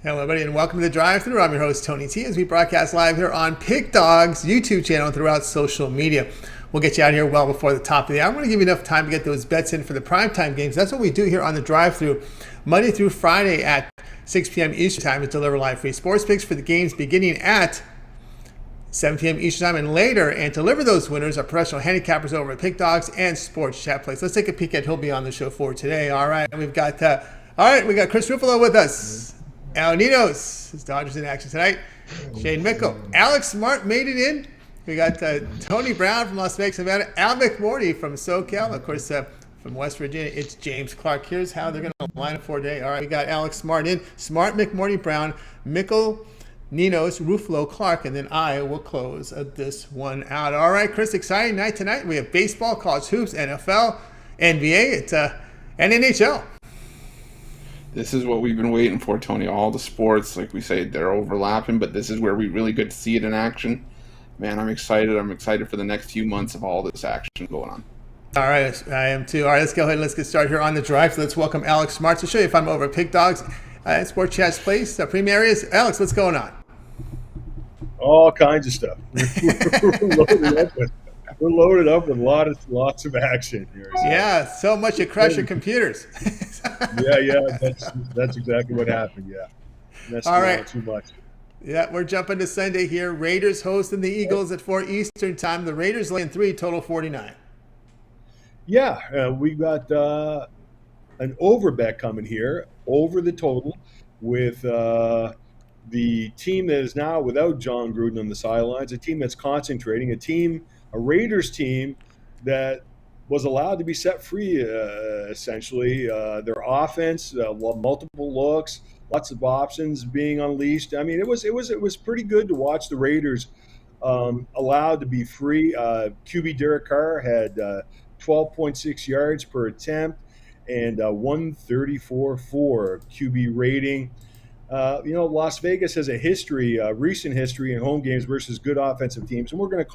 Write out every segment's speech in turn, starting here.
Hello, everybody, and welcome to the Drive-Thru. I'm your host, Tony T, as we broadcast live here on Pick Dog's YouTube channel and throughout social media. We'll get you out here well before the top of the hour. I'm going to give you enough time to get those bets in for the primetime games. That's what we do here on the Drive-Thru, Monday through Friday at 6 p.m. Eastern Time to deliver live free sports picks for the games beginning at 7 p.m. Eastern Time and later, and deliver those winners are professional handicappers over at Pick Dogs and Sports Chat Place. Let's take a peek at who'll be on the show for today. All right, we got Chris Ruffalo with us. Ninos, his Dodgers in action tonight. Shane Mickle. Alex Smart made it in. We got Tony Brown from Las Vegas, Nevada. Al McMorty from SoCal. Of course, from West Virginia, it's James Clark. Here's how they're going to line up for today. All right, we got Alex Smart in. Smart, McMorty, Brown, Mickle, Ninos, Ruffalo, Clark, and then I will close this one out. All right, Chris, exciting night tonight. We have baseball, college hoops, NFL, NBA, and NHL. This is what we've been waiting for, Tony. All the sports, like we say, they're overlapping, but this is where we really get to see it in action. Man, I'm excited. I'm excited for the next few months of all this action going on. All right, I am too. All right, let's go ahead and let's get started here on the drive. So let's welcome Alex Smart to show you if I'm over at Pick Dogs at Sports Chat Place, premium areas. Alex, what's going on? All kinds of stuff. We're loaded up with lots of action here. So. Yeah, so much you crash your computers. yeah, that's exactly what happened. Yeah, that's all right. Too much. Yeah, we're jumping to Sunday here. Raiders hosting the Eagles at 4 Eastern Time. The Raiders laying 3, total 49. Yeah, we got an over bet coming here, over the total, with the team that is now without John Gruden on the sidelines, a team that's concentrating, a Raiders team that was allowed to be set free, essentially. Their offense, multiple looks, lots of options being unleashed. I mean, it was pretty good to watch the Raiders allowed to be free. QB Derek Carr had 12.6 yards per attempt and 134.4 QB rating. Las Vegas has a recent history in home games versus good offensive teams, and we're not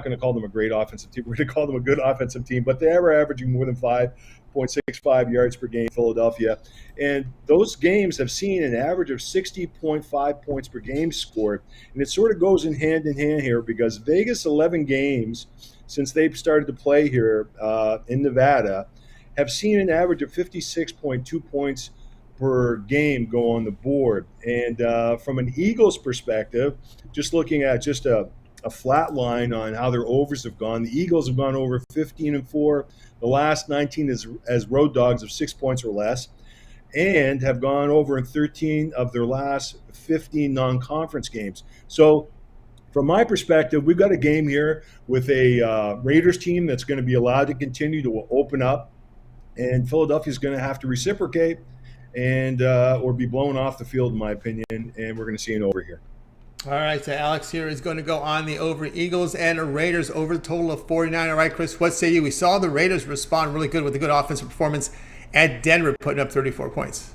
going to call them a great offensive team. We're going to call them a good offensive team, but they were averaging more than 5.65 yards per game in Philadelphia, and those games have seen an average of 60.5 points per game scored, and it sort of goes hand in hand here because Vegas 11 games since they've started to play here in Nevada have seen an average of 56.2 points per game go on the board. And from an Eagles perspective, just looking at just a flat line on how their overs have gone, the Eagles have gone over 15-4. The last 19 as road dogs of 6 points or less, and have gone over in 13 of their last 15 non-conference games. So from my perspective, we've got a game here with a Raiders team that's going to be allowed to continue to open up, and Philadelphia is going to have to reciprocate and or be blown off the field, in my opinion, and we're going to see an over here. All right, so Alex here is going to go on the over. Eagles and Raiders over the total of 49. All right, Chris, what say you? We saw the Raiders respond really good with a good offensive performance at Denver, putting up 34 points.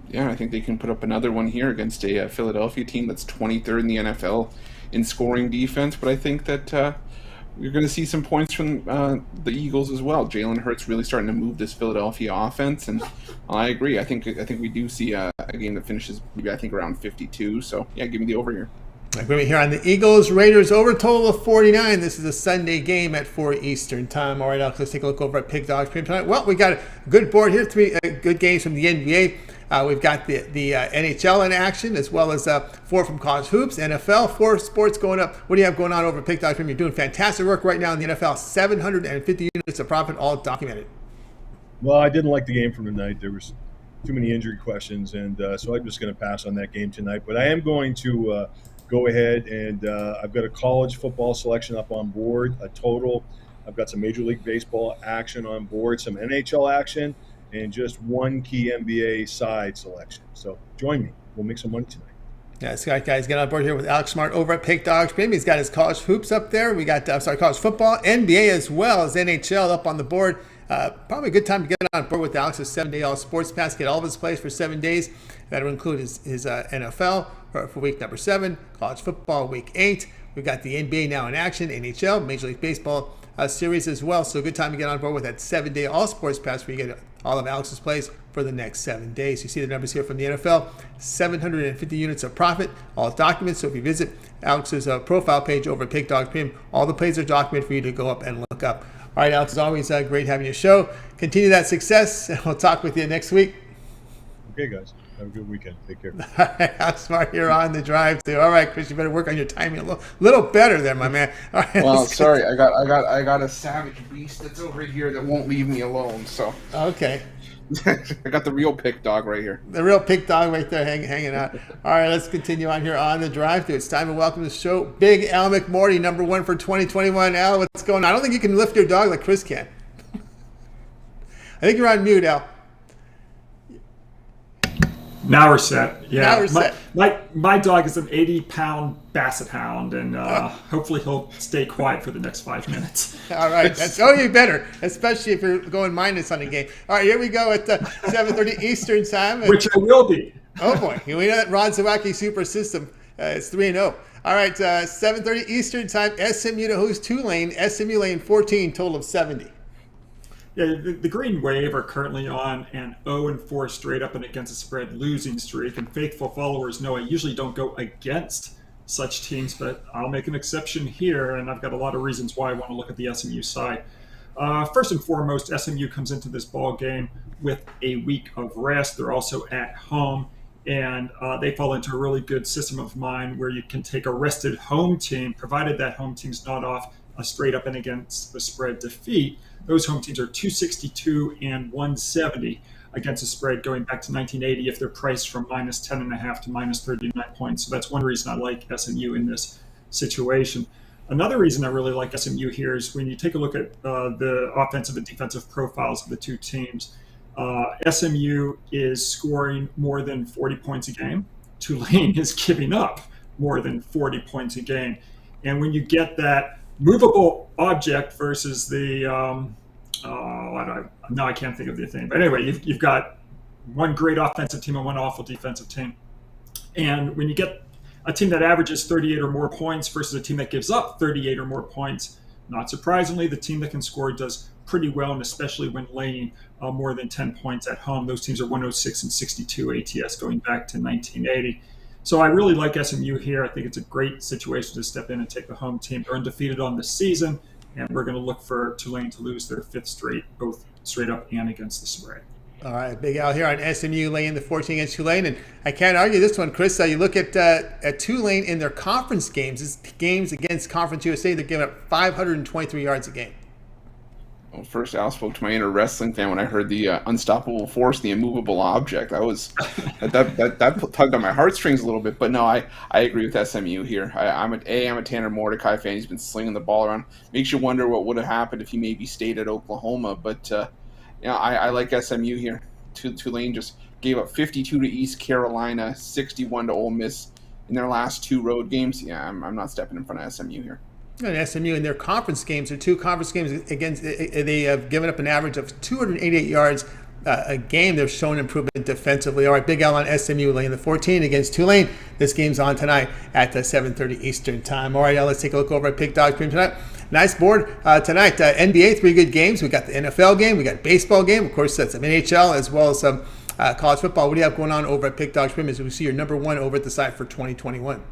Yeah, I think they can put up another one here against a Philadelphia team that's 23rd in the NFL in scoring defense, but I think that you're going to see some points from the Eagles as well. Jalen Hurts really starting to move this Philadelphia offense, and I agree. I think we do see a game that finishes maybe around 52. So yeah, give me the over here. Agree here on the Eagles Raiders over total of 49. This is a Sunday game at 4 Eastern Time. All right, Alex, let's take a look over at Pick Dogs Premium tonight. Well, we got a good board here. 3 good games from the NBA. We've got the NHL in action, as well as 4 from college hoops, NFL, 4 sports going up. What do you have going on over at Pick Dogs Premium? You're doing fantastic work right now in the NFL. 750 units of profit, all documented. Well, I didn't like the game from tonight. There was too many injury questions, and so I'm just going to pass on that game tonight. But I am going to go ahead and I've got a college football selection up on board, a total. I've got some Major League Baseball action on board, some NHL action, and just one key NBA side selection. So join me. We'll make some money tonight. Yeah, Scott, guys, get on board here with Alex Smart over at Pick Dogs Premium. He's got his college hoops up there. We got, college football, NBA, as well as NHL up on the board. Probably a good time to get on board with Alex's 7-day all sports pass. Get all of his plays for 7 days. That'll include his NFL for week number 7, college football week 8. We've got the NBA now in action, NHL, Major League Baseball series as well. So a good time to get on board with that 7-day all sports pass where you get all of Alex's plays for the next 7 days. You see the numbers here from the NFL, 750 units of profit, all documents. So if you visit Alex's profile page over at Pick Dogs Premium, all the plays are documented for you to go up and look up. All right, Alex, it's always great having your show. Continue that success, and we'll talk with you next week. Okay, guys. Have a good weekend. Take care. All right, Alex Smart here on the drive too. All right, Chris, you better work on your timing a little better there, my man. All right, well, sorry, I got a savage beast that's over here that won't leave me alone. So okay. I got the real pick dog right here. The real pick dog right there hanging out. All right, let's continue on here on the drive-thru. It's time to welcome to the show Big Al McMorty, number 1 for 2021. Al, what's going on? I don't think you can lift your dog like Chris can. I think you're on mute, Al. Now we're set. Yeah, now we're set. My dog is an 80-pound basset hound, and hopefully he'll stay quiet for the next 5 minutes. All right. You better, especially if you're going minus on the game. All right, here we go at 7:30 Eastern time. Which I will be. Oh, boy. We know that Ron Zawacki super system. It's 3-0. All right, 7:30 Eastern time, SMU to host Tulane. SMU laying 14, total of 70. Yeah, the Green Wave are currently on an 0-4 straight up and against the spread losing streak, and faithful followers know I usually don't go against such teams, but I'll make an exception here, and I've got a lot of reasons why I want to look at the SMU side. First and foremost, SMU comes into this ball game with a week of rest. They're also at home, and they fall into a really good system of mine where you can take a rested home team, provided that home team's not off a straight up and against the spread defeat. Those home teams are 262 and 170 against the spread going back to 1980 if they're priced from minus 10.5 to minus 39 points. So that's one reason I like SMU in this situation. Another reason I really like SMU here is when you take a look at the offensive and defensive profiles of the two teams. SMU is scoring more than 40 points a game. Tulane is giving up more than 40 points a game. And when you get that movable object versus the I can't think of the thing. But anyway, you've got one great offensive team and one awful defensive team. And when you get a team that averages 38 or more points versus a team that gives up 38 or more points, not surprisingly, the team that can score does pretty well, and especially when laying more than 10 points at home. Those teams are 106 and 62 ATS going back to 1980. So I really like SMU here. I think it's a great situation to step in and take the home team. They're undefeated on the season, and we're going to look for Tulane to lose their 5th straight, both straight up and against the spread. All right, Big Al here on SMU laying the 14 against Tulane, and I can't argue this one, Chris. You look at Tulane in their conference games, games against Conference USA, they're giving up 523 yards a game. Well, first, Al spoke to my inner wrestling fan when I heard the unstoppable force, the immovable object. That tugged on my heartstrings a little bit. But no, I agree with SMU here. I'm a Tanner Mordecai fan. He's been slinging the ball around. Makes you wonder what would have happened if he maybe stayed at Oklahoma. But I like SMU here. Tulane just gave up 52 to East Carolina, 61 to Ole Miss in their last 2 road games. Yeah, I'm not stepping in front of SMU here. And SMU in their conference games, their 2 conference games against, they have given up an average of 288 yards a game. They've shown improvement defensively. All right, Big Al on SMU laying the 14 against Tulane. This game's on tonight at 7:30 Eastern time. All right, now let's take a look over at Pick Dogs Premium tonight. Nice board tonight. NBA, 3 good games. We got the NFL game. We got baseball game. Of course, that's some NHL as well as some college football. What do you have going on over at Pick Dogs Premium as we see your number 1 over at the site for 2021?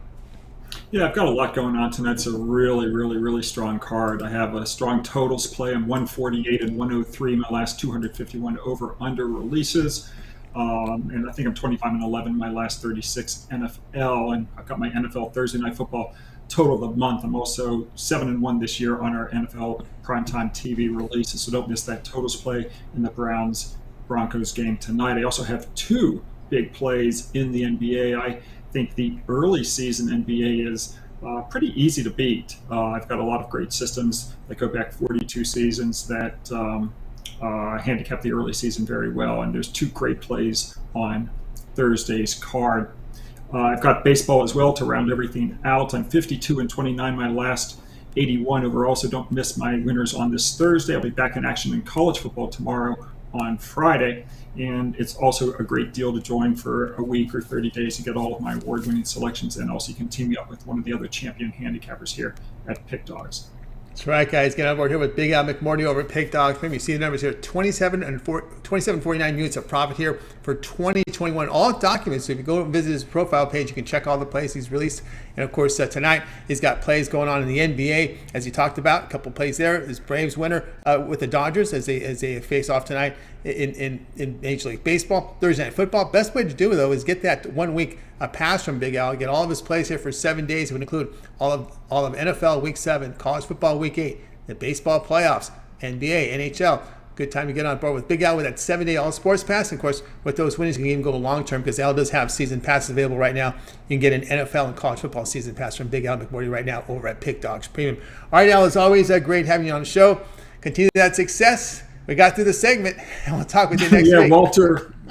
Yeah, I've got a lot going on tonight. It's a really, really, really strong card. I have a strong totals play. I'm 148 and 103 my last 251 over-under releases. And I think I'm 25 and 11 my last 36 NFL. And I've got my NFL Thursday Night Football total of the month. I'm also 7 and 1 this year on our NFL primetime TV releases. So don't miss that totals play in the Browns-Broncos game tonight. I also have 2 big plays in the NBA. I think the early season NBA is pretty easy to beat. I've got a lot of great systems that go back 42 seasons that handicap the early season very well, and there's 2 great plays on Thursday's card. I've got baseball as well to round everything out. I'm 52 and 29 my last 81 over. Also, don't miss my winners on this Thursday. I'll be back in action in college football tomorrow on Friday. And it's also a great deal to join for a week or 30 days to get all of my award-winning selections. And also you can team me up with one of the other champion handicappers here at Pick Dogs. That's right, guys. Get on board here with Big Al McMorty over at Pick Dogs. Maybe you see the numbers here: 27.49 units of profit here for 2021. All documents. So if you go and visit his profile page, you can check all the plays he's released. And of course, tonight he's got plays going on in the NBA, as he talked about. A couple plays there. His Braves winner with the Dodgers as they face off tonight in Major League Baseball. Thursday Night Football. Best way to do it though is get that 1 week pass from Big Al. Get all of his plays here for 7 days. It would include all of NFL Week 7, college football Week 8, the baseball playoffs, NBA, NHL. Good time to get on board with Big Al with that 7-day all sports pass. And of course, with those winnings, you can even go long term because Al does have season passes available right now. You can get an NFL and college football season pass from Big Al McMorty right now over at Pick Dogs Premium. All right, Al, as always, great having you on the show. Continue that success. We got through the segment, and we'll talk with you next week.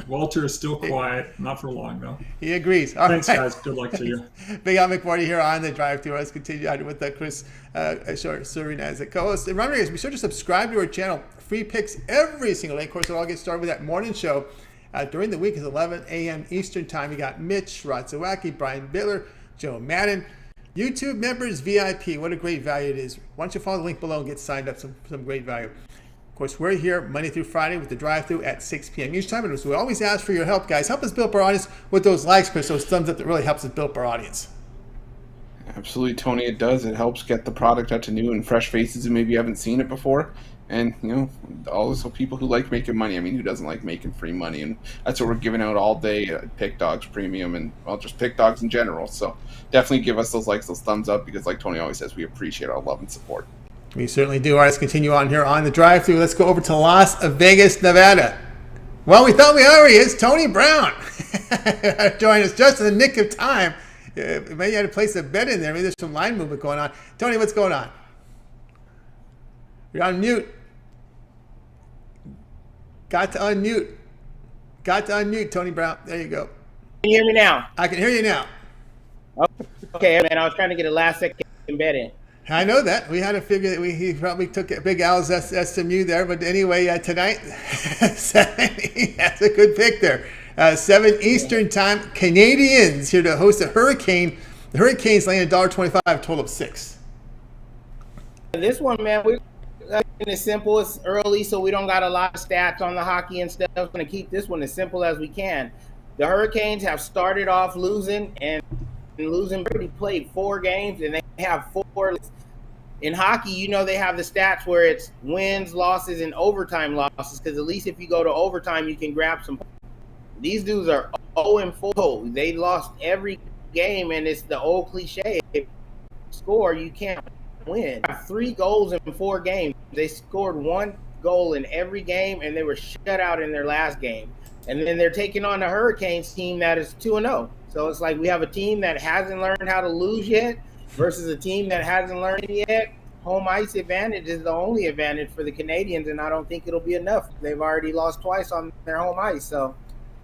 Walter is still quiet. Not for long, though. He agrees. Thanks, guys. Good luck to you. Big Al McMorty here on the drive-thru. Let's continue on with Chris serving as a co-host. And remember, guys, be sure to subscribe to our channel. Free picks every single day. Of course, it all gets started with that morning show. During the week is 11 a.m. Eastern time. You got Mitch, Rod Zawacki, Brian Bittler, Joe Madden. YouTube members VIP. What a great value it is. Why don't you follow the link below and get signed up? Some great value. Of course, we're here Monday through Friday with the drive-thru at 6 p.m. each time. And so we always ask for your help, guys. Help us build up our audience with those likes, Chris, those thumbs up that really helps us build up our audience. Absolutely, Tony. It does. It helps get the product out to new and fresh faces who maybe haven't seen it before. And, also people who like making money. I mean, who doesn't like making free money? And that's what we're giving out all day at Pick Dogs Premium and, just Pick Dogs in general. So definitely give us those likes, those thumbs up, because like Tony always says, we appreciate our love and support. We certainly do. All right, let's continue on here on the drive-thru. Let's go over to Las Vegas, Nevada. Well, we thought we already is. Tony Brown joined us just in the nick of time. Maybe you had to place a bet in there. Maybe there's some line movement going on. Tony, what's going on? You're on mute. Got to unmute, Tony Brown. There you go. Can you hear me now? I can hear you now. Okay, man. I was trying to get a last-second bet in. I know that. We had to figure that he probably took Big Al's SMU there. But anyway, tonight, 7, that's a good pick there. 7 Eastern time, Canadiens here to host a Hurricane. The Hurricanes laying $1.25, total of 6. This one, man, we're as simple. It's early, so we don't got a lot of stats on the hockey and stuff. We're going to keep this one as simple as we can. The Hurricanes have started off losing and losing. Pretty played 4 games, and they have 4. In hockey, they have the stats where it's wins, losses, and overtime losses, because at least if you go to overtime, you can grab some. These dudes are 0-4. They lost every game, and it's the old cliche. If you score, you can't win. 3 goals in 4 games. They scored 1 goal in every game, and they were shut out in their last game. And then they're taking on the Hurricanes team that is 2-0. So it's like we have a team that hasn't learned how to lose yet versus a team that hasn't learned it yet. Home ice advantage is the only advantage for the Canadiens, and I don't think it'll be enough. They've already lost twice on their home ice. So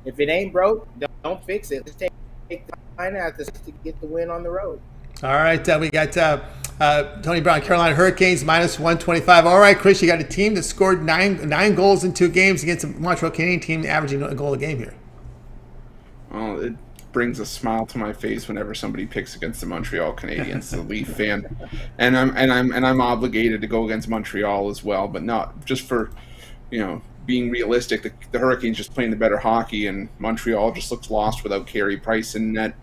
if it ain't broke, don't fix it. Let's take the line out to get the win on the road. All right, we got Tony Brown, Carolina Hurricanes, -125. All right, Chris, you got a team that scored nine goals in 2 games against a Montreal Canadiens team averaging a goal a game here. Well, it brings a smile to my face whenever somebody picks against the Montreal Canadiens, the Leaf fan, and I'm obligated to go against Montreal as well, but not just for being realistic. The Hurricanes just playing the better hockey, and Montreal just looks lost without Carey Price in net.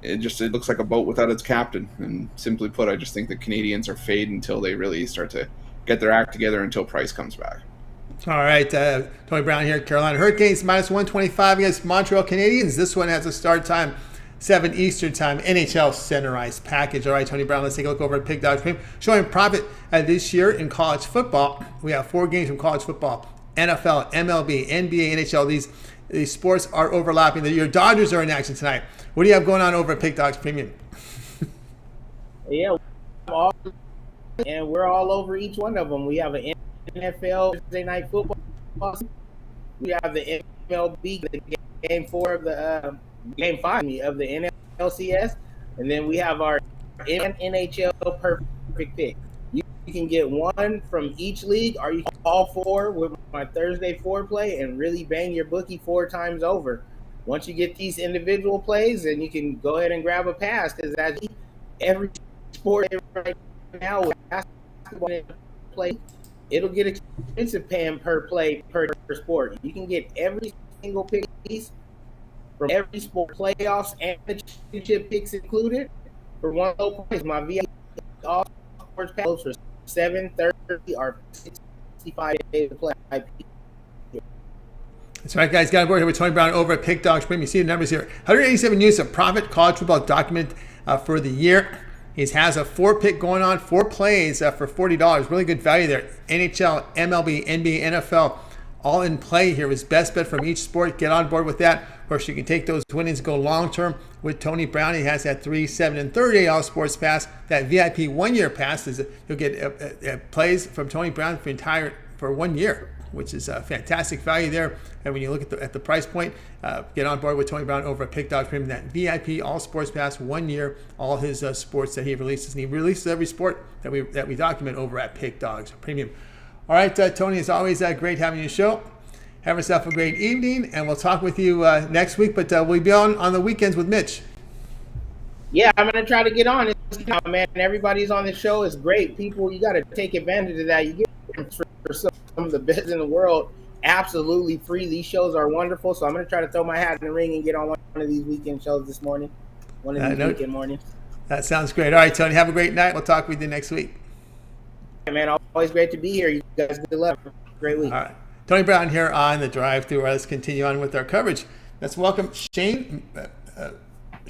It looks like a boat without its captain. And simply put, I just think the Canadiens are fade until they really start to get their act together until Price comes back. All right, Tony Brown here, Carolina Hurricanes, -125 against Montreal Canadiens. This one has a start time, 7 Eastern time, NHL Center Ice package. All right, Tony Brown, let's take a look over at Pick Dogs Premium. Showing profit this year in college football. We have 4 games from college football, NFL, MLB, NBA, NHL. These sports are overlapping. Your Dodgers are in action tonight. What do you have going on over at Pick Dogs Premium? Yeah, and we're all over each one of them. We have an NFL Thursday Night Football. We have the MLB, the Game 4 of the Game 5 of the NLCS, and then we have our NHL Perfect Pick. You can get one from each league, or you can all 4 with my Thursday 4 play and really bang your bookie 4 times over. Once you get these individual plays, then you can go ahead and grab a pass, because as every sport right now, basketball play, it'll get expensive paying per play per sport. You can get every single piece from every sport, playoffs and the championship picks included, for one low price. My VIP all sports pass for $730 or $65 to play. That's right, guys. Got on board here with Tony Brown over at Pick Dogs Premium. You see the numbers here. 187 units of profit, college football document for the year. He has a 4-pick going on, 4 plays for $40. Really good value there. NHL, MLB, NBA, NFL, all in play here. His best bet from each sport. Get on board with that. Of course, you can take those winnings, go long-term with Tony Brown. He has that 3, 7, and $38 sports pass. That VIP 1-year pass is you'll get plays from Tony Brown for 1 year, which is a fantastic value there. And when you look at the price point, get on board with Tony Brown over at Pick Dogs Premium. That VIP all sports pass, 1 year, all his sports that he releases. And he releases every sport that we document over at Pick Dogs Premium. All right, Tony, it's always great having you on the show. Have yourself a great evening, and we'll talk with you next week. But we'll be on the weekends with Mitch. Yeah, I'm going to try to get on. Man, everybody's on the show. It's great. People, you got to take advantage of that. You get for some of the best in the world absolutely free. These shows are wonderful. So I'm going to try to throw my hat in the ring and get on one of these weekend shows this morning. One of these weekend mornings. That sounds great. All right, Tony, have a great night. We'll talk with you next week. Hey, man, always great to be here. You guys good luck. Great week. All right. Tony Brown here on the drive-through. Let's continue on with our coverage. Let's welcome Shane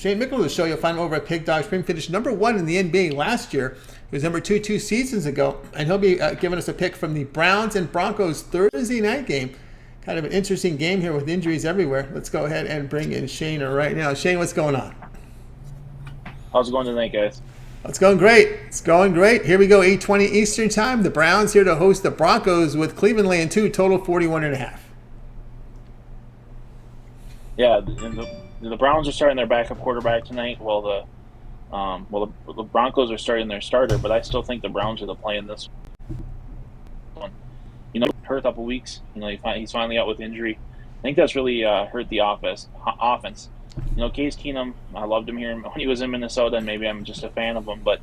Mickle to the show. You'll find him over at Pig Dogs Premium. Finished number 1 in the NBA last year. He was number 2 seasons ago, and he'll be giving us a pick from the Browns and Broncos Thursday night game. Kind of an interesting game here with injuries everywhere. Let's go ahead and bring in Shane right now. Shane, what's going on? How's it going tonight, guys? It's going great. It's going great. Here we go, 8:20 Eastern Time. The Browns here to host the Broncos with Cleveland laying 2, total 41.5. Yeah, the Browns are starting their backup quarterback tonight. The Broncos are starting their starter, but I still think the Browns are the play in this one. Hurt a couple weeks. He's finally out with injury. I think that's really hurt the offense. Case Keenum, I loved him here when he was in Minnesota, and maybe I'm just a fan of him. But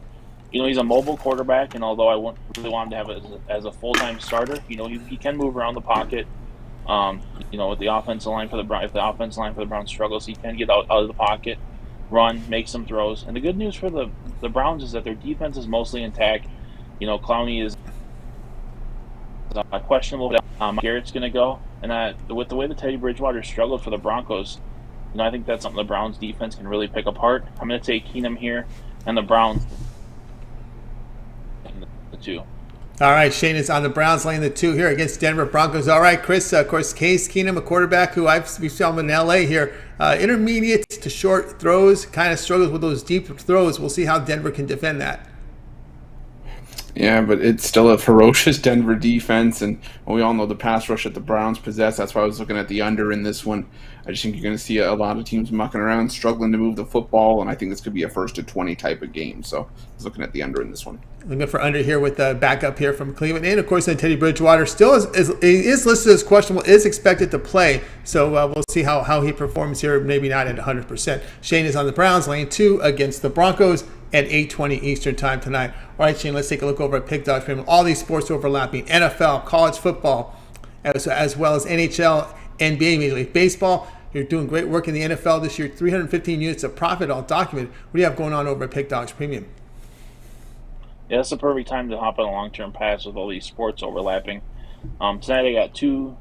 he's a mobile quarterback, and although I wouldn't really want him to have it as a full-time starter, he can move around the pocket. With the offensive line for the Browns, if the offensive line for the Browns struggles, he can get out of the pocket, run, make some throws. And the good news for the Browns is that their defense is mostly intact. Clowney is questionable. Garrett's going to go, and with the way that Teddy Bridgewater struggled for the Broncos, I think that's something the Browns defense can really pick apart. I'm going to take Keenum here and the Browns the 2. All right, Shane is on the Browns laying the 2 here against Denver Broncos. All right, Chris, of course, Case Keenum, a quarterback who we saw him in L.A. here. Intermediate to short throws, kind of struggles with those deep throws. We'll see how Denver can defend that. Yeah, but it's still a ferocious Denver defense, and we all know the pass rush that the Browns possess. That's why I was looking at the under in this one. I just think you're going to see a lot of teams mucking around, struggling to move the football, and I think this could be a 1st to 20 type of game. So I was looking at the under in this one. Looking for under here with the backup here from Cleveland. And, of course, then Teddy Bridgewater still is listed as questionable, is expected to play. So we'll see how he performs here, maybe not at 100%. Shane is on the Browns, laying 2 against the Broncos at 8:20 Eastern Time tonight. All right, Shane, let's take a look over at Pick Dogs Premium. All these sports overlapping, NFL, college football, as well as NHL, NBA, Major League Baseball. You're doing great work in the NFL this year. 315 units of profit, all documented. What do you have going on over at Pick Dogs Premium? Yeah, it's the perfect time to hop on a long-term pass with all these sports overlapping. Tonight I got 2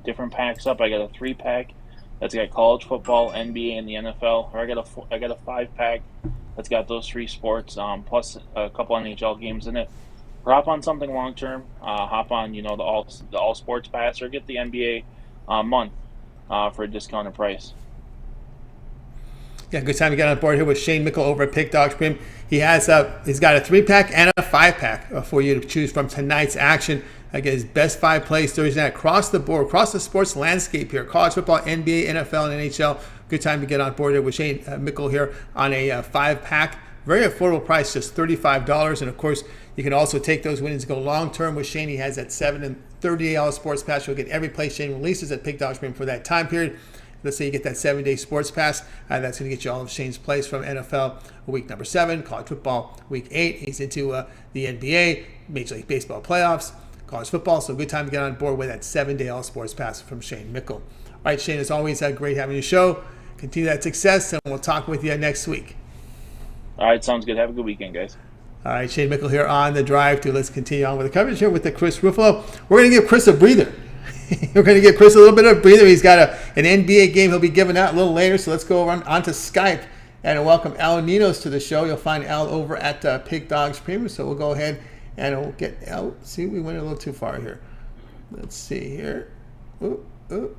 different packs up. I got a 3-pack that's got college football, NBA, and the NFL. Or I got a 5-pack that's got those 3 sports, plus a couple NHL games in it. Or hop on something long-term. Hop on, the all sports pass, or get the NBA month for a discounted price. Yeah, good time to get on board here with Shane Mickle over at Pick Dogs Premium. He's got a 3-pack and a 5-pack for you to choose from tonight's action. Again, his best 5 plays Thursday night across the board, across the sports landscape here. College football, NBA, NFL, and NHL. Good time to get on board here with Shane Mickle here on a 5-pack. Very affordable price, just $35. And, of course, you can also take those winnings and go long-term with Shane. He has that $7 and $38 sports pass. You'll get every play Shane releases at Pick Dogs Premium for that time period. Let's say you get that 7-day sports pass. That's going to get you all of Shane's plays from NFL week number 7, college football week 8. He's into the NBA, Major League Baseball playoffs, college football. So good time to get on board with that 7-day all sports pass from Shane Mickle. All right, Shane, it's always great having you show. Continue that success, and we'll talk with you next week. All right, sounds good. Have a good weekend, guys. All right, Shane Mickle here on The Drive. Let's continue on with the coverage here with the Chris Ruffalo. We're going to give Chris a breather. We're going to give Chris a little bit of a breather. He's got an NBA game he'll be giving out a little later, so let's go onto Skype and welcome Al Ninos to the show. You'll find Al over at Pig Dogs Premium, so we'll go ahead and we'll get Al. See, we went a little too far here. Let's see here. Ooh, ooh.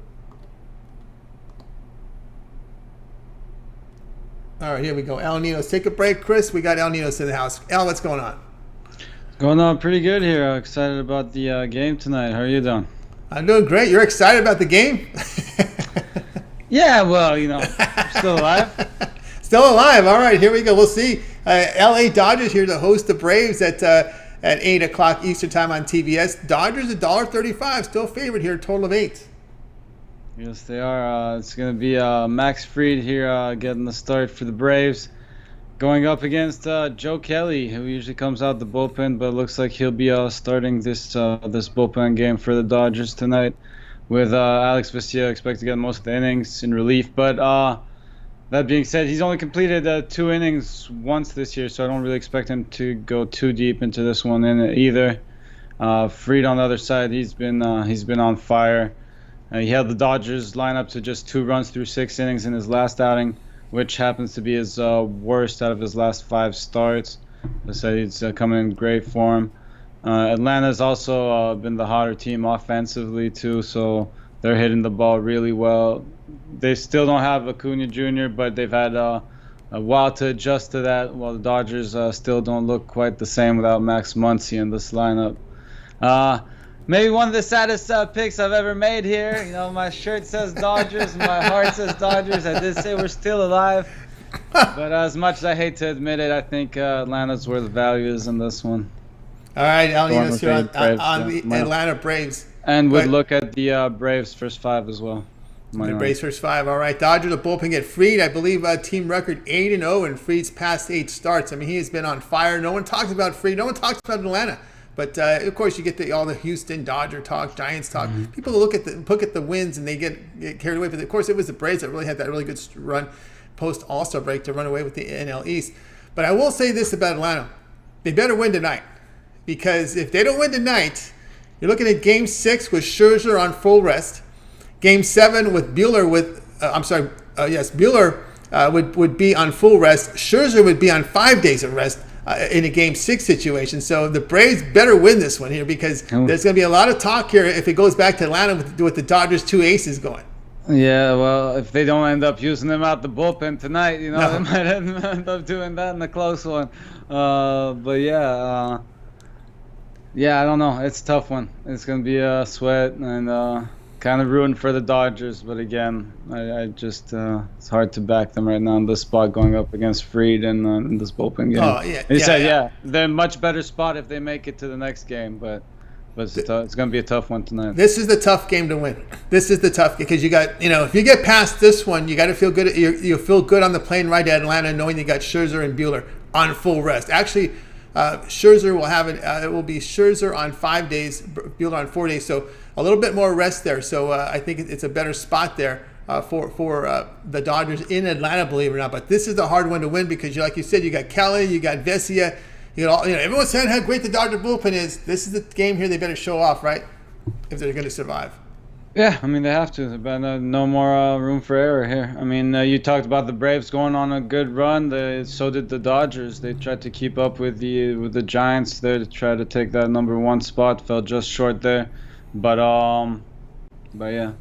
All right, here we go. Al Ninos. Take a break, Chris. We got Al Ninos in the house. Al, what's going on? Going on pretty good here. Excited about the game tonight. How are you doing? I'm doing great. You're excited about the game? Yeah, well, still alive. Still alive. All right, here we go. We'll see. LA Dodgers here to host the Braves at 8 o'clock Eastern time on TBS. Dodgers $1.35. Still favored here, total of 8. Yes, they are. It's going to be Max Fried here getting the start for the Braves. Going up against Joe Kelly, who usually comes out the bullpen, but it looks like he'll be starting this bullpen game for the Dodgers tonight. With Alex Vesia expected to get most of the innings in relief. But that being said, he's only completed 2 innings once this year, so I don't really expect him to go too deep into this one either. Fried on the other side, he's been on fire. He held the Dodgers lineup to just 2 runs through 6 innings in his last outing, which happens to be his worst out of his last 5 starts. I said he's coming in great form. Atlanta's also been the hotter team offensively too, so they're hitting the ball really well. They still don't have Acuna Jr., but they've had a while to adjust to that, while the Dodgers still don't look quite the same without Max Muncy in this lineup. Maybe one of the saddest picks I've ever made here. My shirt says Dodgers, my heart says Dodgers. I did say we're still alive. But as much as I hate to admit it, I think Atlanta's where the value is in this one. All right, Al Ninos here on the Atlanta Braves. And would look at the Braves first 5 as well. The Braves first 5. All right, Dodgers, the bullpen get Fried. I believe team record 8-0, and Fried's past 8 starts. I mean, he has been on fire. No one talks about Fried. No one talks about Atlanta. But of course, you get all the Houston Dodger talk, Giants talk. Mm-hmm. People look at the wins and they get carried away. But of course, it was the Braves that really had that really good run post All-Star break to run away with the NL East. But I will say this about Atlanta: they better win tonight, because if they don't win tonight, you're looking at Game 6 with Scherzer on full rest, Game 7 with Buehler Buehler would be on full rest. Scherzer would be on 5 days of rest. In a Game 6 situation. So the Braves better win this one here, because there's going to be a lot of talk here if it goes back to Atlanta with the Dodgers' 2 aces going. Yeah, well, if they don't end up using them out the bullpen tonight, they might end up doing that in a close one. But yeah, I don't know. It's a tough one. It's going to be a sweat and kind of ruined for the Dodgers. But again, I just it's hard to back them right now in this spot going up against Fried and in this bullpen game. Oh yeah, they're in a much better spot if they make it to the next game. But it's going to be a tough one tonight. This is the tough game to win. This is the tough, because you got, if you get past this one, you got to feel good. You feel good on the plane ride to Atlanta, knowing you got Scherzer and Buehler on full rest. Actually, Scherzer will have it will be Scherzer on 5 days, Buehler on 4 days. So a little bit more rest there. So I think it's a better spot there for the Dodgers in Atlanta, believe it or not. But this is the hard one to win, because like you said, you got Kelly, you got Vesia. Everyone's saying how great the Dodger bullpen is. This is the game here they better show off, right? If they're going to survive. Yeah, I mean, they have to. But no more room for error here. I mean, you talked about the Braves going on a good run. So did the Dodgers. They tried to keep up with the Giants there to try to take that #1 spot. Fell just short there. But yeah,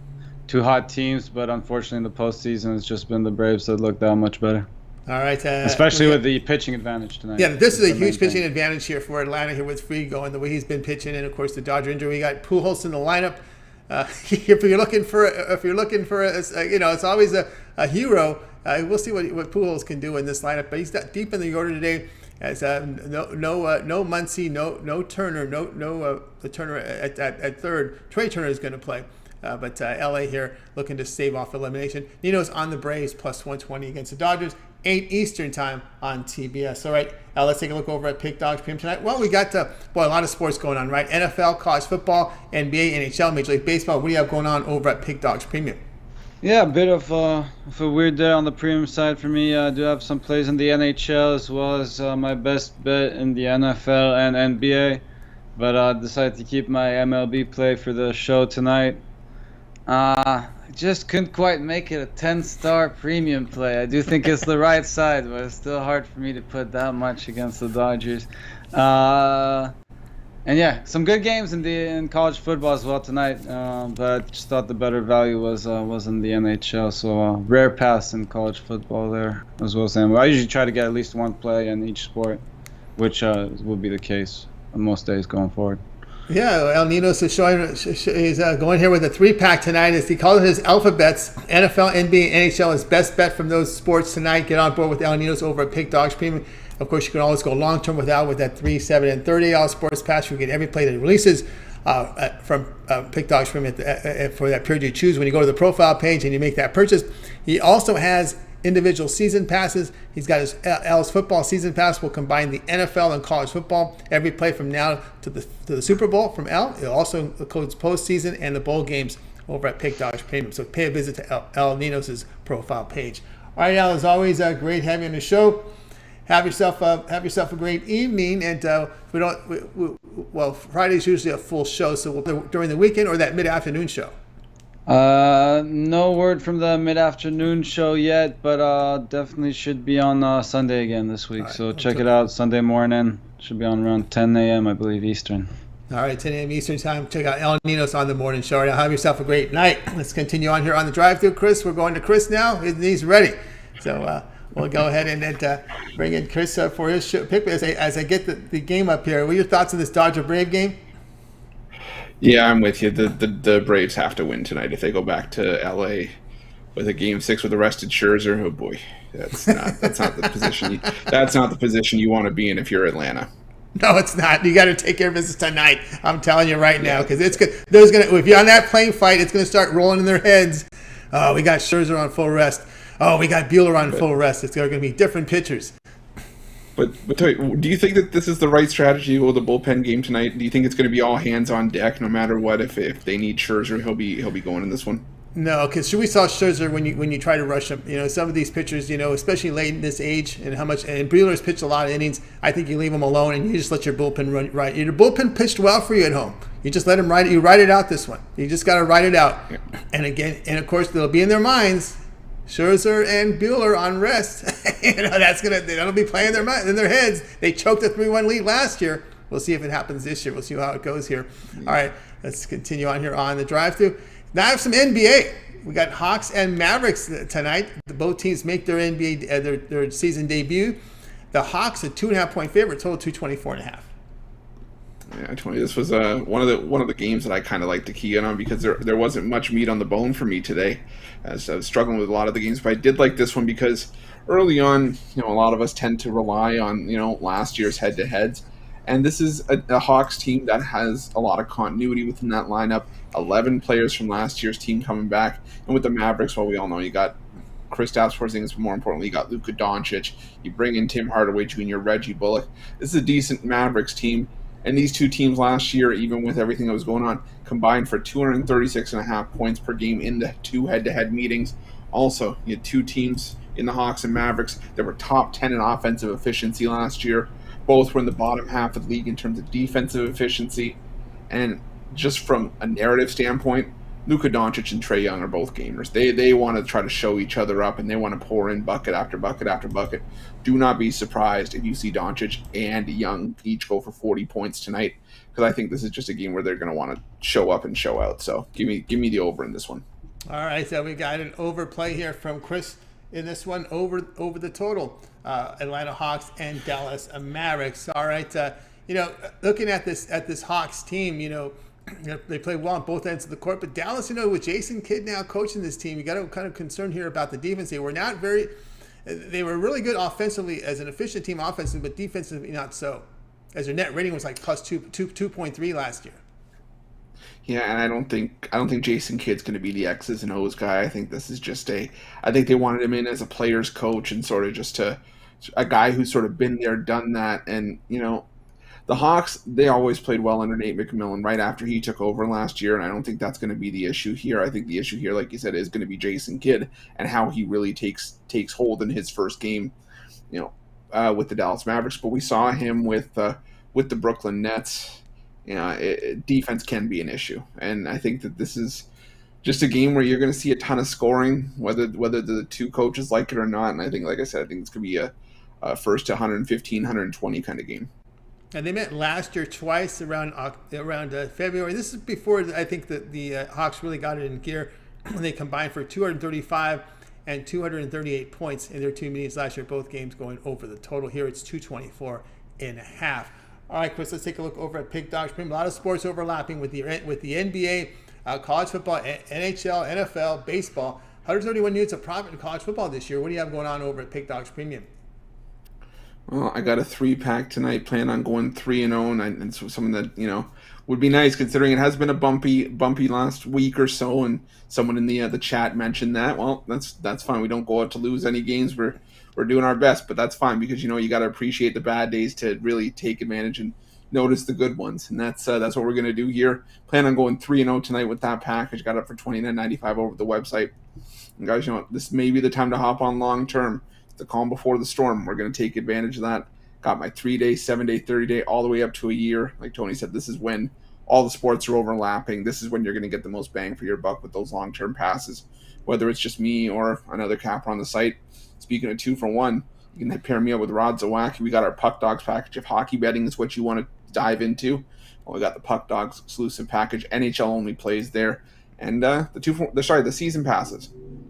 2 hot teams. But unfortunately, in the postseason, it's just been the Braves that look that much better. All right. Especially with the pitching advantage tonight. Yeah, this is a huge pitching advantage here for Atlanta here with Fried going the way he's been pitching, and of course the Dodger injury. We got Pujols in the lineup. If you're looking for it's always a hero. We'll see what Pujols can do in this lineup. But he's deep in the order today. As no Muncy, no Turner, no the Turner at third. Trey Turner is going to play. But LA here looking to stave off elimination. Ninos on the Braves plus 120 against the Dodgers. 8 Eastern time on TBS. All right, let's take a look over at Pick Dogs Premium tonight. Well, we got a lot of sports going on, right? NFL, college football, NBA, NHL, Major League Baseball. What do you have going on over at Pick Dogs Premium? Yeah, a bit of a weird day on the premium side for me. I do have some plays in the NHL as well as my best bet in the NFL and NBA. But I decided to keep my MLB play for the show tonight. I just couldn't quite make it a 10-star premium play. I do think it's the right side, but it's still hard for me to put that much against the Dodgers. And yeah, some good games in college football as well tonight. But I just thought the better value was in the NHL. So rare pass in college football there as well. I usually try to get at least one play in each sport, which will be the case most days going forward. Yeah, El Ninos is he's going here with a 3-pack tonight. As he calls it his alphabets, NFL, NBA, NHL, his best bet from those sports tonight. Get on board with El Ninos over at Pick Dogs Premium. Of course, you can always go long-term with that 3, 7, and 30 sports pass. You get every play that he releases from Pick Dogs Premium for that period you choose when you go to the profile page and you make that purchase. He also has individual season passes. He's got his L's football season pass. Will combine the NFL and college football. Every play from now to the Super Bowl from L. It also includes postseason and the bowl games over at Pick Dogs Premium. So pay a visit to El Ninos' profile page. All right, Al, as always, great having you on the show. Have yourself a great evening, and Friday's usually a full show, so we'll during the weekend or that mid-afternoon show. No word from the mid-afternoon show yet, but definitely should be on Sunday again this week. Right, so check it out Sunday morning. Should be on around 10 a.m. I believe Eastern. All right, 10 a.m. Eastern time. Check out El Ninos on the morning show. Right, have yourself a great night. Let's continue on here on the drive-thru. Chris, we're going to Chris now. He's ready. So. We'll go ahead and bring in Chris for his pick as I get the game up here. What are your thoughts on this Dodger-Brave game? Yeah, I'm with you. The Braves have to win tonight if they go back to LA with a Game 6 with arrested Scherzer. Oh boy, that's not the position. That's not the position you want to be in if you're Atlanta. No, it's not. You got to take care of business tonight. I'm telling you right now, because it's good. If you're on that plane fight, it's going to start rolling in their heads. Oh, we got Scherzer on full rest. Oh, we got Buehler on full rest. It's going to be different pitchers. But do you think that this is the right strategy with the bullpen game tonight? Do you think it's going to be all hands on deck no matter what? If they need Scherzer, he'll be going in this one. No, because we saw Scherzer when you try to rush him. Some of these pitchers, especially late in this age, and Buehler's pitched a lot of innings. I think you leave him alone and you just let your bullpen run right. Your bullpen pitched well for you at home. You just let him ride it. You ride it out this one. You just got to ride it out. Yeah. And of course they'll be in their minds. Scherzer and Buehler on rest. That'll be playing in their heads. They choked a 3-1 lead last year. We'll see if it happens this year. We'll see how it goes here. All right, let's continue on here on the drive-thru. Now I have some NBA. We got Hawks and Mavericks tonight. Both teams make their NBA their season debut. The Hawks a 2.5-point favorite, total 224.5. Yeah, this was one of the games that I kind of like to key in on because there wasn't much meat on the bone for me today, as I was struggling with a lot of the games. But I did like this one because early on, a lot of us tend to rely on last year's head-to-heads, and this is a Hawks team that has a lot of continuity within that lineup. 11 players from last year's team coming back, and with the Mavericks, well, we all know you got Kristaps Porzingis, but more importantly, you got Luka Doncic. You bring in Tim Hardaway Jr., Reggie Bullock. This is a decent Mavericks team. And these two teams last year, even with everything that was going on, combined for 236.5 points per game in the 2 head-to-head meetings. Also, you had 2 teams in the Hawks and Mavericks that were top 10 in offensive efficiency last year. Both were in the bottom half of the league in terms of defensive efficiency. And just from a narrative standpoint, Luka Doncic and Trae Young are both gamers. They want to try to show each other up, and they want to pour in bucket after bucket after bucket. Do not be surprised if you see Doncic and Young each go for 40 points tonight, because I think this is just a game where they're going to want to show up and show out. So give me the over in this one. All right, so we got an overplay here from Chris in this one over the total. Atlanta Hawks and Dallas Mavericks. All right, looking at this Hawks team, they play well on both ends of the court, but Dallas, with Jason Kidd now coaching this team, you got to kind of concern here about the defense. They were really good offensively as an efficient team offensively, but defensively not so, as their net rating was like plus 2.3 last year. Yeah, and I don't think Jason Kidd's going to be the X's and O's guy. I think this is just I think they wanted him in as a player's coach and sort of just a guy who's sort of been there, done that, and the Hawks, they always played well under Nate McMillan right after he took over last year, and I don't think that's going to be the issue here. I think the issue here, like you said, is going to be Jason Kidd and how he really takes hold in his first game, with the Dallas Mavericks. But we saw him with the Brooklyn Nets. Defense can be an issue, and I think that this is just a game where you're going to see a ton of scoring, whether the two coaches like it or not. And I think, like I said, I think it's going to be a first to 115, 120 kind of game. And they met last year twice around February. This is before I think that the Hawks really got it in gear. They combined for 235 and 238 points in their two meetings last year. Both games going over the total. Here it's 224.5. All right, Chris, let's take a look over at Pick Dogs Premium. A lot of sports overlapping with the NBA, college football, NHL, NFL, baseball. 131 units of profit in college football this year. What do you have going on over at Pick Dogs Premium? Well, I got a 3-pack tonight. Plan on going 3-0, and so something that would be nice considering it has been a bumpy last week or so. And someone in the chat mentioned that. Well, that's fine. We don't go out to lose any games. We're doing our best, but that's fine because you got to appreciate the bad days to really take advantage and notice the good ones. And that's what we're gonna do here. Plan on going 3-0 tonight with that package. Got it for $29.95 over the website. And guys, this may be the time to hop on long term. The calm before the storm. We're going to take advantage of that. Got my 3-day, 7-day, 30-day, all the way up to a year. Like Tony said, this is when all the sports are overlapping. This is when you're going to get the most bang for your buck with those long-term passes, whether it's just me or another capper on the site. Speaking of 2-for-1, you can pair me up with Rod Zawacki. We got our Puck Dogs package. If hockey betting is what you want to dive into, well, we got the Puck Dogs exclusive package. NHL only plays there. And the season passes.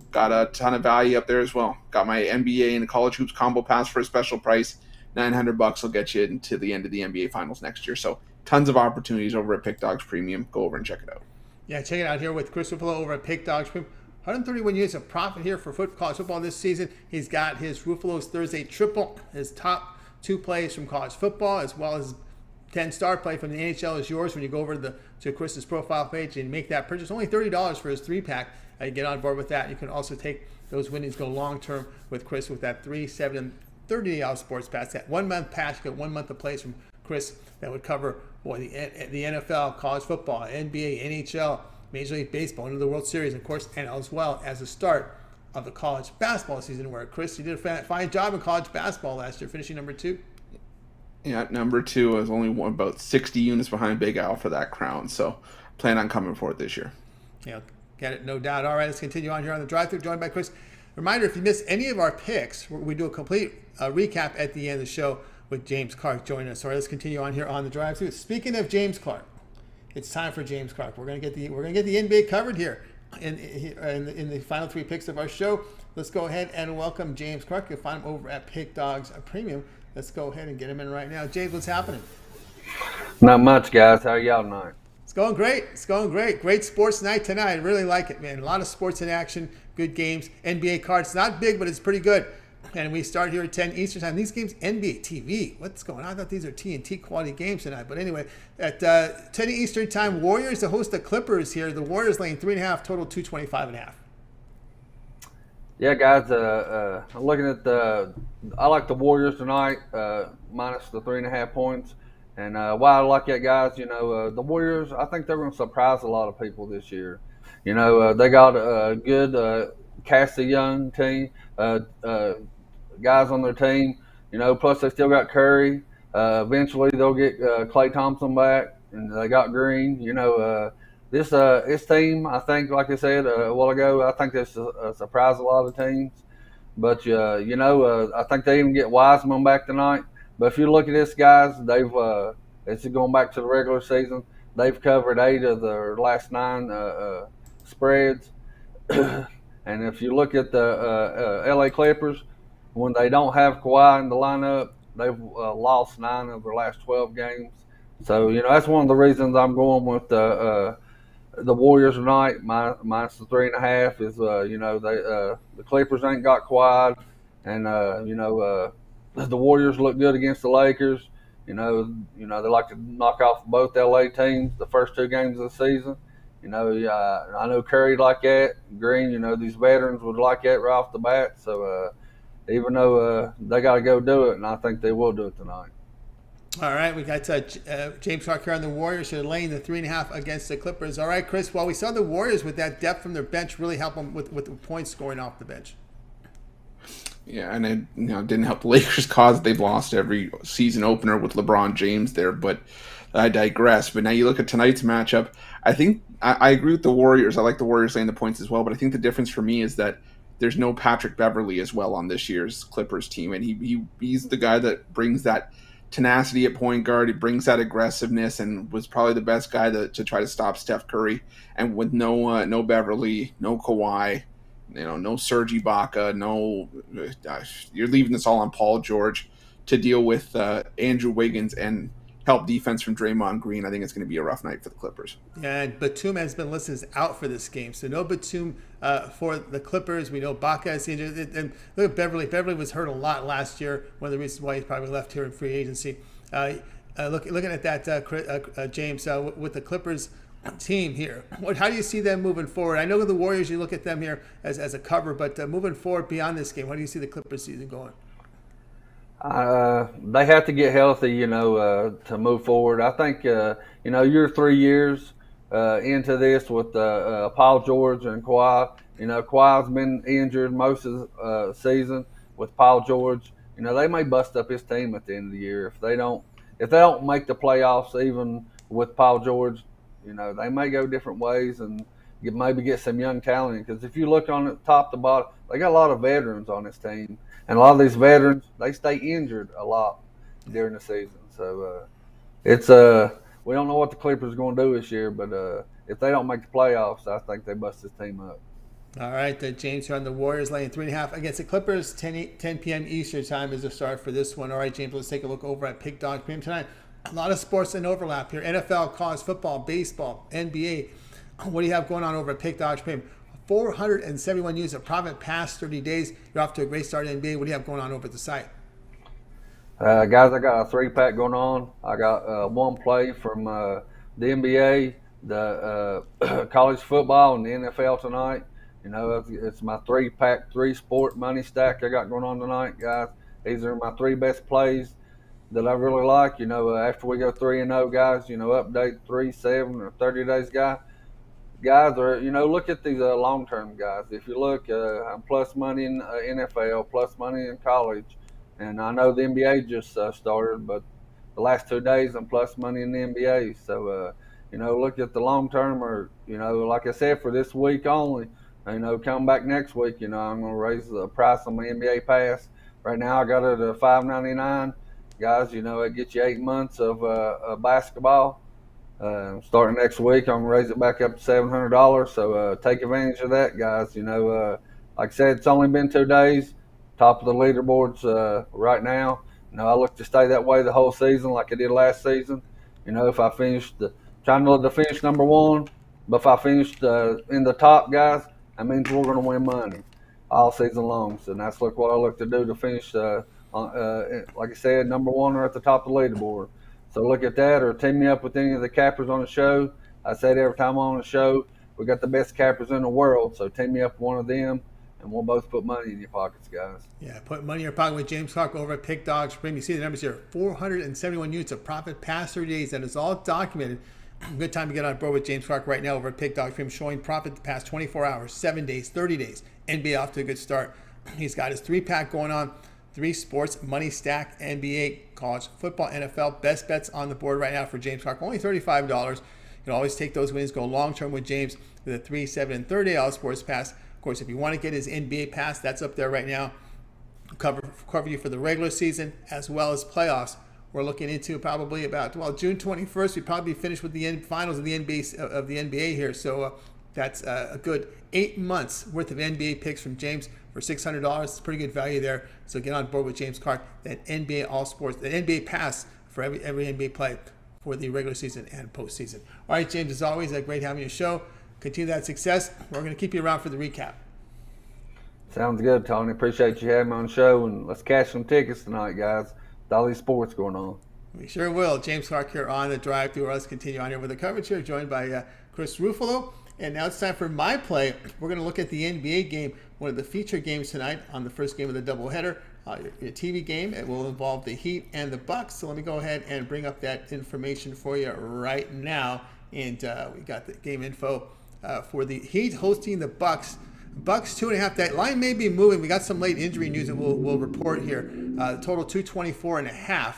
Got a ton of value up there as well. Got my NBA and college hoops combo pass for a special price. $900 will get you into the end of the NBA finals next year. So tons of opportunities over at Pick Dogs Premium. Go over and check it out. Yeah, check it out here with Chris Ruffalo over at Pick Dogs Premium. 131 units of profit here for college football this season. He's got his Ruffalo's Thursday triple, his top 2 plays from college football, as well as 10-star play from the NHL is yours when you go over to Chris's profile page and make that purchase. Only $30 for his 3-pack. You get on board with that. You can also take those winnings, go long-term with Chris with that 3, 7, and 30-day sports pass. That 1-month pass, you get 1 month of plays from Chris that would cover the NFL, college football, NBA, NHL, Major League Baseball, into the World Series, of course, and as well as the start of the college basketball season, where Chris, you did a fine job in college basketball last year, finishing number 2. Yeah, number 2 is only about 60 units behind Big Al for that crown. So plan on coming for it this year. Yeah, get it, no doubt. All right, let's continue on here on the drive-thru, joined by Chris. Reminder, if you miss any of our picks, we do a complete recap at the end of the show with James Clark joining us. All right, let's continue on here on the drive-thru. Speaking of James Clark, it's time for James Clark. We're gonna get the NBA covered here in the final 3 picks of our show. Let's go ahead and welcome James Clark. You'll find him over at Pick Dogs Premium. Let's go ahead and get him in right now. James, what's happening? Not much, guys. How are y'all tonight? It's going great. It's going great. Great sports night tonight. I really like it, man. A lot of sports in action, good games. NBA cards, not big, but it's pretty good. And we start here at 10 Eastern time. These games, NBA TV. What's going on? I thought these are TNT quality games tonight. But anyway, at 10 Eastern time, Warriors to host the Clippers here. The Warriors laying 3.5, total 225.5. Yeah, guys. I'm looking at I like the Warriors tonight, minus the 3.5 points. And why I like that, guys, the Warriors, I think they're going to surprise a lot of people this year. They got a good cast of young team, guys on their team. Plus they still got Curry. Eventually they'll get Klay Thompson back, and they got Green. This team, I think, like I said a while ago, I think this surprised a lot of teams. But I think they even get Wiseman back tonight. But if you look at this, guys, they've this is going back to the regular season. They've covered 8 of their last 9 spreads. And if you look at the LA Clippers, when they don't have Kawhi in the lineup, they've lost 9 of their last 12 games. So that's one of the reasons I'm going with the Warriors tonight. Minus the 3.5 is the Clippers ain't got Kawhi, and the Warriors look good against the Lakers, They like to knock off both LA teams the first 2 games of the season. I know Curry like that. Green, these veterans would like that right off the bat. So even though they got to go do it, and I think they will do it tonight. All right, we got James Clark here on the Warriors. So laying the 3.5 against the Clippers. All right, Chris. Well, we saw the Warriors with that depth from their bench really help them with the points scoring off the bench. Yeah, and it didn't help the Lakers' cause. They've lost every season opener with LeBron James there, but I digress. But now you look at tonight's matchup. I think I agree with the Warriors. I like the Warriors laying the points as well, but I think the difference for me is that there's no Patrick Beverley as well on this year's Clippers team, and he's the guy that brings that tenacity at point guard. He brings that aggressiveness and was probably the best guy to try to stop Steph Curry. And with no Beverley, no Kawhi, no Serge Ibaka, you're leaving this all on Paul George to deal with Andrew Wiggins and help defense from Draymond Green. I think it's going to be a rough night for the Clippers. Yeah, and Batum has been listed as out for this game, so no Batum for the Clippers. We know Baca is injured, and look at Beverly. Beverly was hurt a lot last year. One of the reasons why he's probably left here in free agency. Looking at that, James, with the Clippers team here, how do you see them moving forward? I know the Warriors, you look at them here as a cover, but moving forward beyond this game, how do you see the Clippers season going? They have to get healthy, to move forward. I think, you're 3 years into this with Paul George and Kawhi. Kawhi's been injured most of the season with Paul George. They may bust up his team at the end of the year if they don't make the playoffs even with Paul George. They may go different ways and maybe get some young talent. Because if you look on it top to bottom, they got a lot of veterans on this team. And a lot of these veterans, they stay injured a lot during the season. So it's we don't know what the Clippers are going to do this year, but if they don't make the playoffs, I think they bust this team up. All right, James here on the Warriors laying 3.5 against the Clippers. 10 p.m. Eastern time is the start for this one. All right, James, let's take a look over at Pick Dog Premium tonight. A lot of sports in overlap here. NFL, college football, baseball, NBA. What do you have going on over at Pick Dog Premium? 471 units of profit past 30 days. You're off to a great start in NBA. What do you have going on over at the site? Guys, I got a 3-pack going on. I got one play from the NBA, the college football, and the NFL tonight. It's my 3-pack, 3-sport money stack I got going on tonight, guys. These are my 3 best plays that I really like. After we go 3-0, guys, update 3, 7, or 30 days, guys are, look at these long-term guys. If you look, I'm plus money in NFL, plus money in college. And I know the NBA just started, but the last 2 days I'm plus money in the NBA. So, look at the long-term or, like I said, for this week only, come back next week, I'm going to raise the price on my NBA pass. Right now I got it at $5.99. Guys, it gets you 8 months of basketball. Starting next week, I'm going to raise it back up to $700. So take advantage of that, guys. Like I said, it's only been 2 days. Top of the leaderboards right now. I look to stay that way the whole season like I did last season. If I finished trying to finish number 1, but if I finished in the top, guys, that means we're going to win money all season long. So that's what I look to do to finish, like I said, number 1 or at the top of the leaderboard. So look at that, or team me up with any of the cappers on the show. I said every time I'm on the show, we got the best cappers in the world. So team me up with one of them, and we'll both put money in your pockets, guys. Yeah, put money in your pocket with James Clark over at Pick Dogs Premium. You see the numbers here: 471 units of profit past 30 days. That is all documented. Good time to get on board with James Clark right now over at Pick Dogs Premium, showing profit the past 24 hours, 7 days, 30 days. NBA off to a good start. He's got his 3-pack going on. 3 sports, money stack, NBA, college football, NFL. Best bets on the board right now for James Clark. Only $35. You can always take those wins, go long-term with James with a 3, 7, and 30 all sports pass. Of course, if you want to get his NBA pass, that's up there right now. Cover you for the regular season as well as playoffs. We're looking into probably about, June 21st. We'd probably be finished with the finals of the NBA here. So that's a good 8 months worth of NBA picks from James for $600. It's pretty good value there. So get on board with James Clark. That NBA All Sports, the NBA pass for every NBA play for the regular season and postseason. All right, James, as always, great having your show. Continue that success. We're going to keep you around for the recap. Sounds good, Tony. Appreciate you having me on the show, and let's cash some tickets tonight, guys. With all these sports going on. We sure will. James Clark here on the drive through. Let's continue on here with the coverage here, joined by Chris Ruffalo. And now it's time for my play. We're going to look at the NBA game, one of the feature games tonight on the first game of the doubleheader. Your TV game. It will involve the Heat and the Bucks. So let me go ahead and bring up that information for you right now. And we got the game info for the Heat hosting the Bucks. Bucks 2.5. That line may be moving. We got some late injury news that we'll report here. Total 224.5.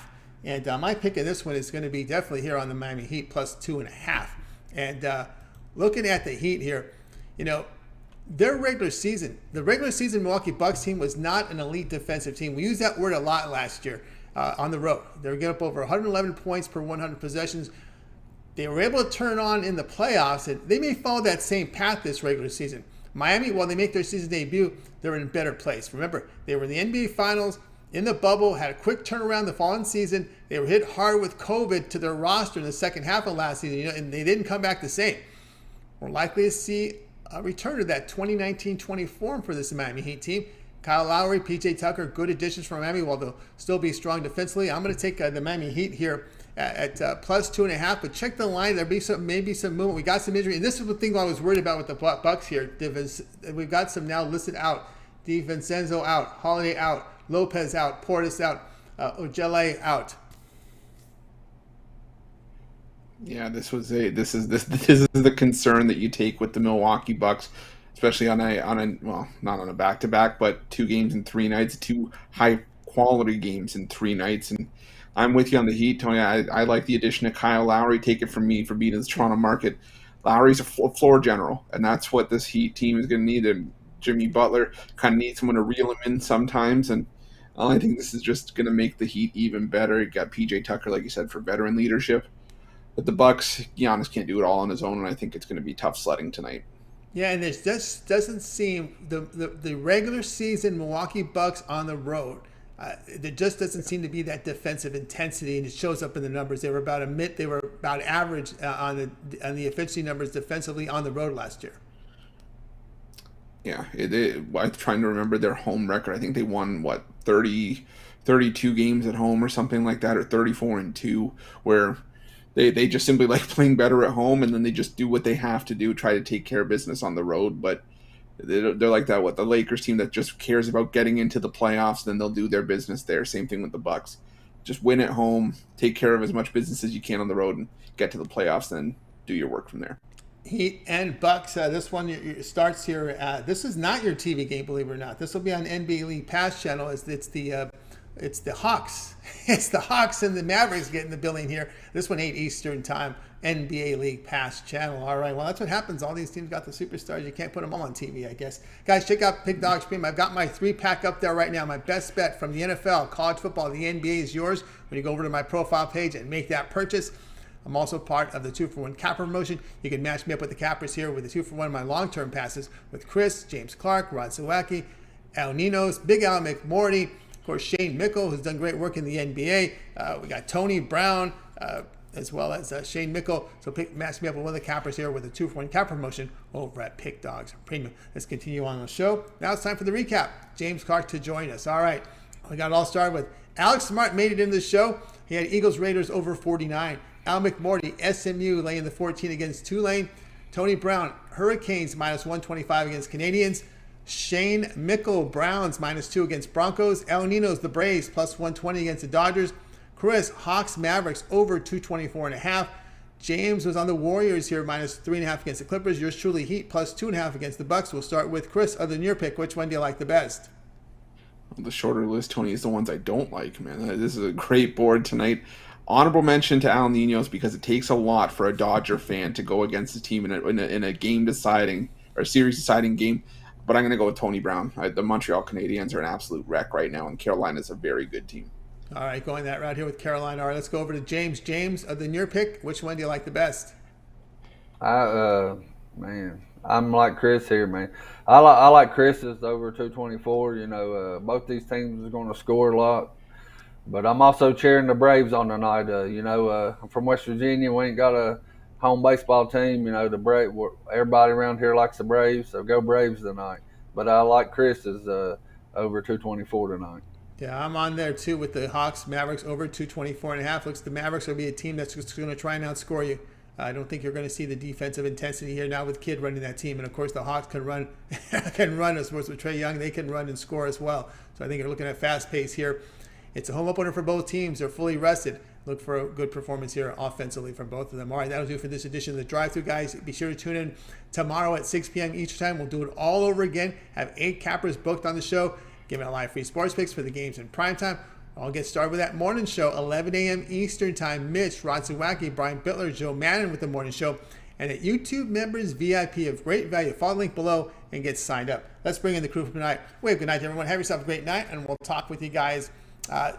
And my pick in this one is going to be definitely here on the Miami Heat plus 2.5. And looking at the Heat here, the regular season Milwaukee Bucks team was not an elite defensive team. We used that word a lot last year on the road. They were getting up over 111 points per 100 possessions. They were able to turn on in the playoffs, and they may follow that same path this regular season. Miami, while they make their season debut, they're in a better place. Remember, they were in the NBA Finals, in the bubble, had a quick turnaround the following season. They were hit hard with COVID to their roster in the second half of last season, and they didn't come back the same. We're likely to see a return to that 2019-20 form for this Miami Heat team. Kyle Lowry, PJ Tucker, good additions from Miami, while they'll still be strong defensively. I'm going to take the Miami Heat here at plus 2.5, but check the line. There'll be maybe some movement. We got some injury, and this is the thing I was worried about with the Bucks here. We've got some now listed out. DiVincenzo out, Holiday out, Lopez out, Portis out, Ojale out. Yeah, this is the concern that you take with the Milwaukee Bucks, especially on not on a back-to-back, but 2 games in 3 nights, 2 high-quality games in 3 nights. And I'm with you on the Heat, Tony. I like the addition of Kyle Lowry. Take it from me for being in the Toronto market. Lowry's a floor general, and that's what this Heat team is going to need. And Jimmy Butler kind of needs someone to reel him in sometimes, and I think this is just going to make the Heat even better. You got PJ Tucker, like you said, for veteran leadership. But the Bucks, Giannis can't do it all on his own, and I think it's going to be tough sledding tonight. Yeah, and this just doesn't seem the regular season Milwaukee Bucks on the road. There just doesn't seem to be that defensive intensity, and it shows up in the numbers. They were about average on the efficiency numbers defensively on the road last year. Yeah, I'm trying to remember their home record. I think they won 32 games at home or something like that, or 34-2, where they just simply like playing better at home, and then they just do what they have to do, try to take care of business on the road. But they're like that, the Lakers team that just cares about getting into the playoffs, then they'll do their business there. Same thing with the Bucks. Just win at home, take care of as much business as you can on the road, and get to the playoffs, then do your work from there. Heat and Bucks. This one starts here. This is not your TV game, believe it or not. This will be on NBA League Pass channel. It's the Hawks. It's the Hawks and the Mavericks getting the building here. This one 8 Eastern time. NBA League Pass channel. All right. Well, that's what happens. All these teams got the superstars. You can't put them all on TV, I guess. Guys, check out Pick Dog Stream. I've got my 3-pack up there right now. My best bet from the NFL, college football, the NBA is yours when you go over to my profile page and make that purchase. I'm also part of the 2-for-1 capper promotion. You can match me up with the cappers here with the 2-for-1 of my long-term passes with Chris, James Clark, Rod Sawacki, Al Ninos, Big Al McMorty, of course Shane Mickle, who's done great work in the NBA. We got Tony Brown, as well as Shane Mickle. So match me up with one of the cappers here with the 2-for-1 capper promotion over at Pick Dogs Premium. Let's continue on the show. Now it's time for the recap. James Clark to join us. All right. We got it all started with Alex Smart made it in the show. He had Eagles Raiders over 49. Al McMorty, SMU laying the 14 against Tulane. Tony Brown, Hurricanes minus 125 against Canadiens. Shane Mickle, Browns minus 2 against Broncos. El Ninos, the Braves plus 120 against the Dodgers. Chris, Hawks Mavericks over 224.5. James was on the Warriors here minus 3.5 against the Clippers. Yours truly Heat plus 2.5 against the Bucks. We'll start with Chris. Other than your pick, which one do you like the best? Well, the shorter list, Tony, is the ones I don't like, man. This is a great board tonight. Honorable mention to Al Ninos because it takes a lot for a Dodger fan to go against the team in a game-deciding or series-deciding game. But I'm going to go with Tony Brown. The Montreal Canadiens are an absolute wreck right now, and Carolina's a very good team. All right, going that route here with Carolina. All right, let's go over to James. James, other than your pick, which one do you like the best? Man, I'm like Chris here, man. I like Chris's over 224. Both these teams are going to score a lot. But I'm also cheering the Braves on tonight. I'm from West Virginia. We ain't got a home baseball team. Everybody around here likes the Braves, so go Braves tonight. But I like Chris's over 224 tonight. Yeah, I'm on there too with the Hawks Mavericks over 224.5. Looks the Mavericks will be a team that's just going to try and outscore you. I don't think you're going to see the defensive intensity here now with Kidd running that team, and of course the Hawks can run, as much with Trae Young. They can run and score as well. So I think you're looking at fast pace here. It's a home opener for both teams. They're fully rested. Look for a good performance here offensively from both of them. All right, that'll do it for this edition of the Drive-Thru, guys. Be sure to tune in tomorrow at 6 p.m. Eastern Time. We'll do it all over again. Have 8 cappers booked on the show, giving out live free sports picks for the games in primetime. I'll get started with that morning show, 11 a.m. Eastern Time. Mitch, Rod Zawacki, Brian Bittler, Joe Madden with the morning show. And at YouTube members VIP of great value. Follow the link below and get signed up. Let's bring in the crew for tonight. Wave good night, everyone. Have yourself a great night, and we'll talk with you guys tomorrow.